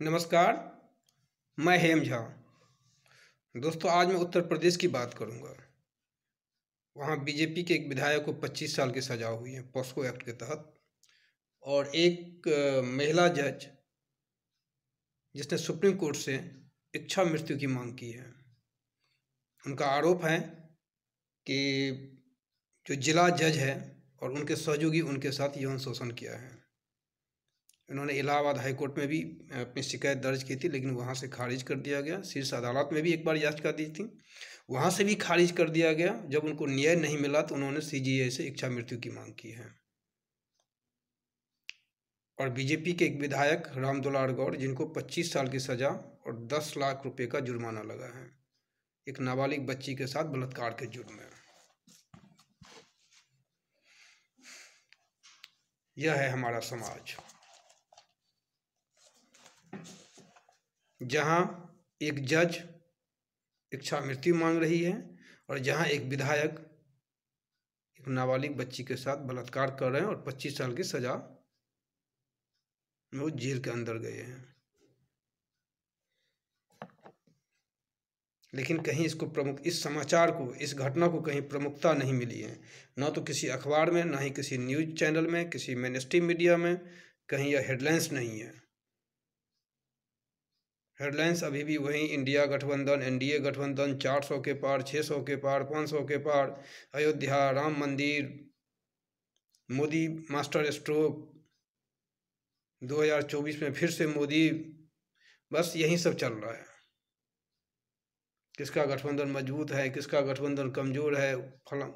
नमस्कार, मैं हेम झा। दोस्तों, आज मैं उत्तर प्रदेश की बात करूंगा। वहाँ बीजेपी के एक विधायक को 25 साल की सजा हुई है पॉस्को एक्ट के तहत। और एक महिला जज जिसने सुप्रीम कोर्ट से इच्छा मृत्यु की मांग की है। उनका आरोप है कि जो जिला जज है और उनके सहयोगी उनके साथ यौन शोषण किया है। इन्होंने इलाहाबाद हाई कोर्ट में भी अपनी शिकायत दर्ज की थी, लेकिन वहाँ से खारिज कर दिया गया। शीर्ष अदालत में भी एक बार याचिका दी थी, वहाँ से भी खारिज कर दिया गया। जब उनको न्याय नहीं मिला तो उन्होंने सीजीआई से इच्छा मृत्यु की मांग की है। और बीजेपी के एक विधायक राम दुलार गौड़, जिनको 25 साल की सजा और 10 लाख रुपए का जुर्माना लगा है, एक नाबालिग बच्ची के साथ बलात्कार के जुर्म में। यह है हमारा समाज, जहाँ एक जज इच्छा मृत्यु मांग रही है और जहाँ एक विधायक एक नाबालिग बच्ची के साथ बलात्कार कर रहे हैं और 25 साल की सजा में वो जेल के अंदर गए हैं। लेकिन कहीं इस समाचार को, इस घटना को कहीं प्रमुखता नहीं मिली है। ना तो किसी अखबार में, ना ही किसी न्यूज चैनल में, किसी मेन स्ट्रीम मीडिया में कहीं यह हेडलाइंस नहीं है। हेडलाइंस अभी भी वही इंडिया गठबंधन, एनडीए गठबंधन, 400 के पार, 600 के पार, 500 के पार, अयोध्या, राम मंदिर, मोदी मास्टर स्ट्रोक, 2024 में फिर से मोदी, बस यही सब चल रहा है। किसका गठबंधन मजबूत है, किसका गठबंधन कमज़ोर है, फला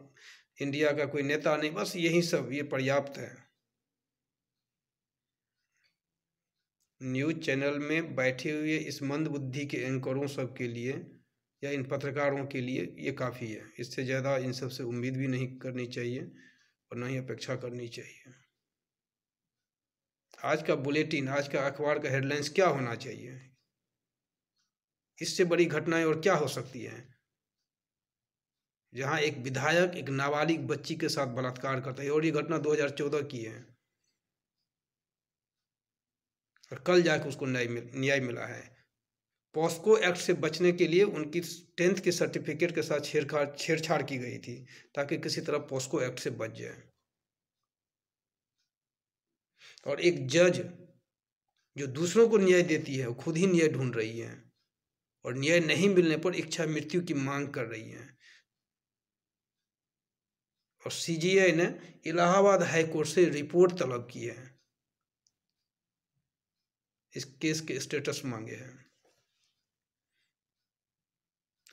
इंडिया का कोई नेता नहीं, बस यही सब, ये पर्याप्त है। न्यूज़ चैनल में बैठे हुए इस मंद बुद्धि के एंकरों सब के लिए या इन पत्रकारों के लिए ये काफ़ी है। इससे ज़्यादा इन सब से उम्मीद भी नहीं करनी चाहिए और ना ही अपेक्षा करनी चाहिए। आज का बुलेटिन, आज का अखबार का हेडलाइंस क्या होना चाहिए? इससे बड़ी घटनाएं और क्या हो सकती हैं? जहां एक विधायक एक नाबालिग बच्ची के साथ बलात्कार करता है, और ये घटना 2014 की है, और कल जाकर उसको न्याय मिला है। पॉस्को एक्ट से बचने के लिए उनकी 10th के सर्टिफिकेट के साथ छेड़छाड़ की गई थी, ताकि किसी तरह पॉस्को एक्ट से बच जाए। और एक जज जो दूसरों को न्याय देती है, वो खुद ही न्याय ढूंढ रही है और न्याय नहीं मिलने पर इच्छा मृत्यु की मांग कर रही है। और सीजीआई ने इलाहाबाद हाई कोर्ट से रिपोर्ट तलब की है, इस केस के स्टेटस मांगे हैं।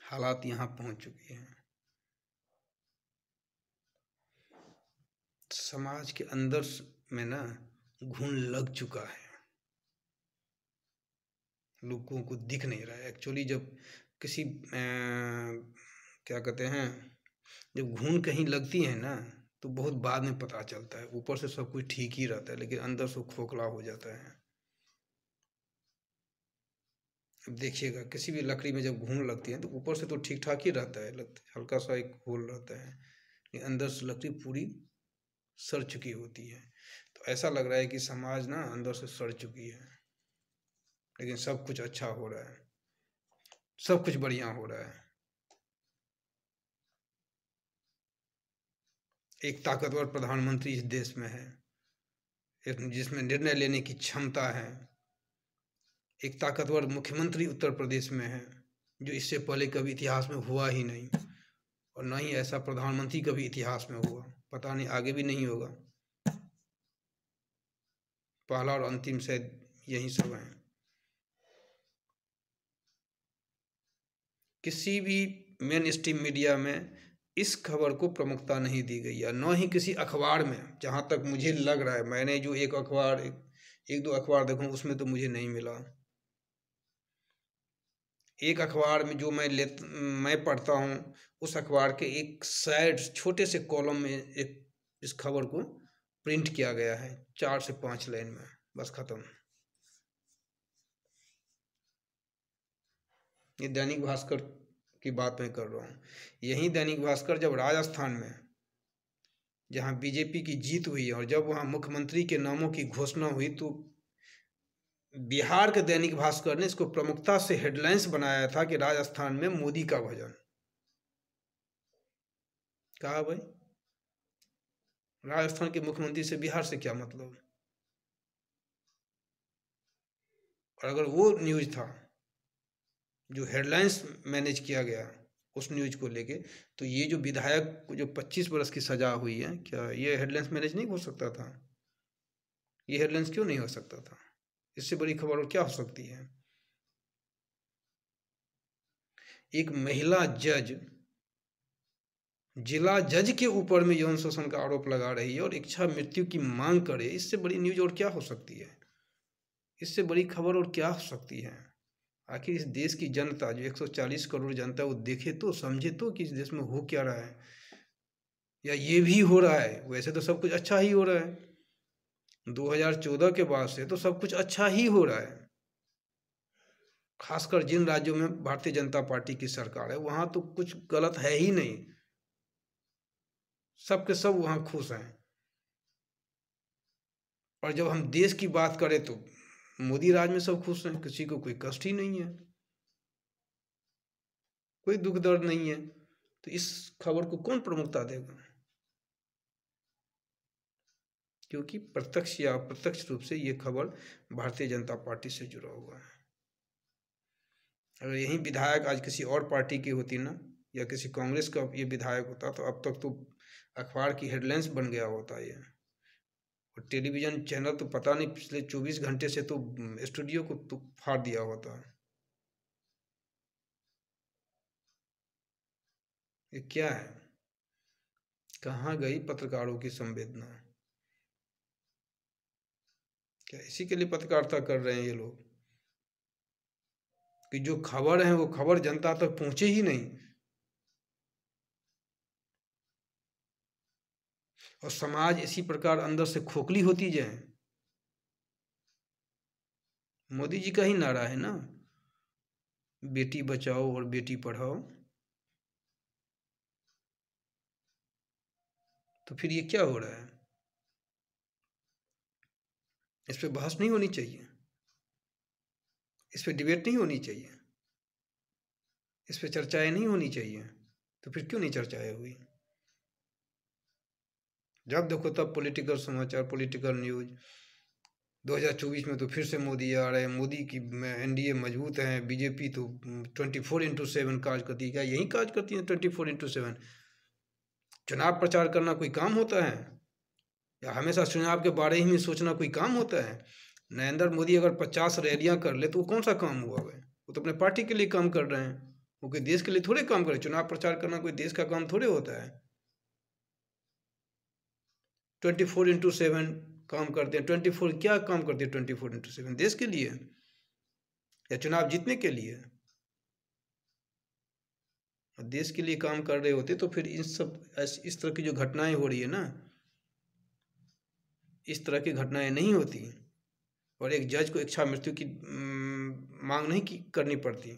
हालात यहां पहुंच चुकी हैं। समाज के अंदर में ना घुन लग चुका है, लोगों को दिख नहीं रहा है। एक्चुअली जब किसी क्या कहते हैं, जब घुन कहीं लगती है ना, तो बहुत बाद में पता चलता है। ऊपर से सब कुछ ठीक ही रहता है, लेकिन अंदर से खोखला हो जाता है। अब देखिएगा, किसी भी लकड़ी में जब घुन लगती है तो ऊपर से तो ठीक ठाक ही रहता है, हल्का सा एक होल रहता है, लेकिन अंदर से लकड़ी पूरी सड़ चुकी होती है। तो ऐसा लग रहा है कि समाज ना अंदर से सड़ चुकी है, लेकिन सब कुछ अच्छा हो रहा है, सब कुछ बढ़िया हो रहा है। एक ताकतवर प्रधानमंत्री इस देश में है, एक जिसमें निर्णय लेने की क्षमता है। एक ताकतवर मुख्यमंत्री उत्तर प्रदेश में है, जो इससे पहले कभी इतिहास में हुआ ही नहीं, और ना ही ऐसा प्रधानमंत्री कभी इतिहास में हुआ, पता नहीं आगे भी नहीं होगा। पहला और अंतिम शायद यही सब है। किसी भी मेन स्ट्रीम मीडिया में इस खबर को प्रमुखता नहीं दी गई है, न ही किसी अखबार में। जहाँ तक मुझे लग रहा है, मैंने जो एक दो अखबार देखूं, उसमें तो मुझे नहीं मिला। एक अखबार में जो मैं पढ़ता हूँ, उस अखबार के एक साइड छोटे से कॉलम में एक इस खबर को प्रिंट किया गया है, 4 से 5 लाइन में, बस खत्म। ये दैनिक भास्कर की बात मैं कर रहा हूँ। यही दैनिक भास्कर जब राजस्थान में, जहाँ बीजेपी की जीत हुई और जब वहाँ मुख्यमंत्री के नामों की घोषणा हुई, तो बिहार के दैनिक भास्कर ने इसको प्रमुखता से हेडलाइंस बनाया था कि राजस्थान में मोदी का भजन। कहा भाई, राजस्थान के मुख्यमंत्री से बिहार से क्या मतलब? और अगर वो न्यूज था जो हेडलाइंस मैनेज किया गया उस न्यूज को लेके, तो ये जो विधायक को जो 25 वर्ष की सजा हुई है, क्या ये हेडलाइंस मैनेज नहीं हो सकता था? ये हेडलाइंस क्यों नहीं हो सकता था? इससे बड़ी खबर और क्या हो सकती है? एक महिला जज जिला जज के ऊपर में यौन शोषण का आरोप लगा रही है और इच्छा मृत्यु की मांग करे, इससे बड़ी न्यूज और क्या हो सकती है? इससे बड़ी खबर और क्या हो सकती है? आखिर इस देश की जनता, जो 140 करोड़ जनता, वो देखे तो समझे तो कि इस देश में हो क्या रहा है, या ये भी हो रहा है। वैसे तो सब कुछ अच्छा ही हो रहा है, 2014 के बाद से तो सब कुछ अच्छा ही हो रहा है। खासकर जिन राज्यों में भारतीय जनता पार्टी की सरकार है वहां तो कुछ गलत है ही नहीं, सबके सब वहां खुश हैं। और जब हम देश की बात करें तो मोदी राज में सब खुश हैं, किसी को कोई कष्ट ही नहीं है, कोई दुख दर्द नहीं है। तो इस खबर को कौन प्रमुखता देगा? क्योंकि प्रत्यक्ष या अप्रत्यक्ष रूप से ये खबर भारतीय जनता पार्टी से जुड़ा हुआ है। अगर यही विधायक आज किसी और पार्टी की होती ना, या किसी कांग्रेस का ये विधायक होता, तो अब तक तो अखबार की हेडलाइंस बन गया होता ये। और टेलीविजन चैनल तो पता नहीं पिछले 24 घंटे से तो स्टूडियो को तो फाड़ दिया होता है। ये क्या है? कहाँ गई पत्रकारों की संवेदना? क्या इसी के लिए पत्रकारिता कर रहे हैं ये लोग कि जो खबर है वो खबर जनता तक पहुंचे ही नहीं, और समाज इसी प्रकार अंदर से खोखली होती जाए? मोदी जी का ही नारा है ना, बेटी बचाओ और बेटी पढ़ाओ। तो फिर ये क्या हो रहा है? इस पे बहस नहीं होनी चाहिए? इस पे डिबेट नहीं होनी चाहिए? इस पे चर्चाएं नहीं होनी चाहिए? तो फिर क्यों नहीं चर्चाएं हुई? जब देखो तब पॉलिटिकल समाचार, पॉलिटिकल न्यूज। 2024 में तो फिर से मोदी आ रहे हैं, मोदी की एनडीए मजबूत है, बीजेपी तो 24/7 काज करती है। क्या यही काज करती है 24/7? चुनाव प्रचार करना कोई काम होता है, या हमेशा चुनाव के बारे ही में सोचना कोई काम होता है? नरेंद्र मोदी अगर 50 रैलियां कर ले तो वो कौन सा काम हुआ है? वो तो अपने पार्टी के लिए काम कर रहे हैं, वो कोई देश के लिए थोड़े काम कर रहे हैं। चुनाव प्रचार करना कोई देश का काम थोड़े होता है। 24/7 काम करते हैं। 24 क्या काम करते हैं? 24/7 देश के लिए या चुनाव जीतने के लिए? देश के लिए काम कर रहे होते तो फिर इस तरह की जो घटनाएं हो रही है ना, इस तरह की घटनाएं नहीं होती, और एक जज को इच्छा मृत्यु की मांग नहीं करनी पड़ती।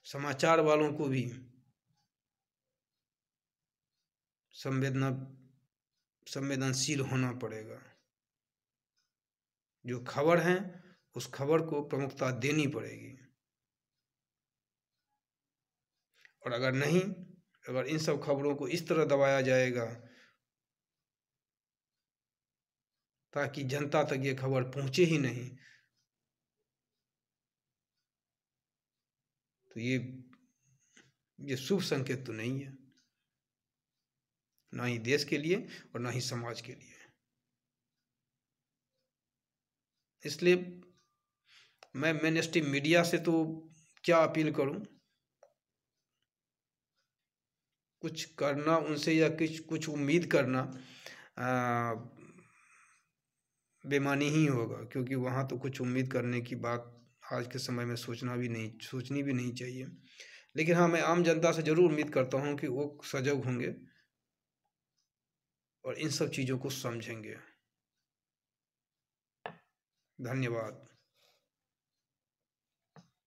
समाचार वालों को भी संवेदनशील होना पड़ेगा। जो खबर है उस खबर को प्रमुखता देनी पड़ेगी। और अगर नहीं, अगर इन सब खबरों को इस तरह दबाया जाएगा ताकि जनता तक ये खबर पहुंचे ही नहीं, तो ये शुभ संकेत तो नहीं है, ना ही देश के लिए और ना ही समाज के लिए। इसलिए मैं मेन स्ट्रीम मीडिया से तो क्या अपील करूं, कुछ करना उनसे या कुछ उम्मीद करना बेमानी ही होगा, क्योंकि वहाँ तो कुछ उम्मीद करने की बात आज के समय में सोचनी भी नहीं चाहिए। लेकिन हाँ, मैं आम जनता से ज़रूर उम्मीद करता हूँ कि वो सजग होंगे और इन सब चीज़ों को समझेंगे। धन्यवाद।